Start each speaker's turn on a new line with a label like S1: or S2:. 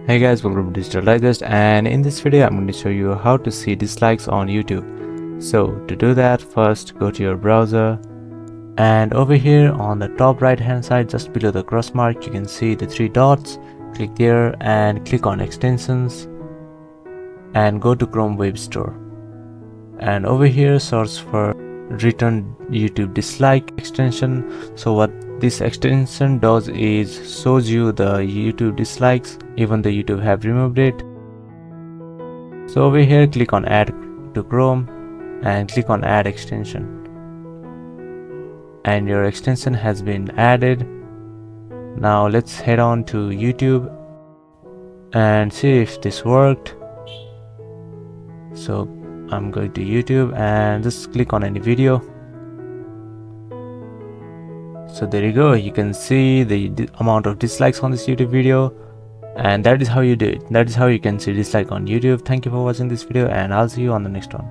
S1: Hey guys, welcome to Digital Digest, and in this video I'm going to show you how to see dislikes on YouTube. So to do that, first go to your browser, and over here on the top right hand side just below the cross mark you can see the three dots. Click there and click on extensions and go to Chrome Web Store, and over here search for return YouTube dislike extension. So what this extension does is shows you the YouTube dislikes even though YouTube have removed it. So over here click on add to Chrome and click on add extension, and your extension has been added. Now let's head on to YouTube and see if this worked. So I'm going to YouTube and just click on any video. So there you go, you can see the amount of dislikes on this YouTube video, and that is how you do it. That is how you can see dislike on YouTube. Thank you for watching this video, and I'll see you on the next one.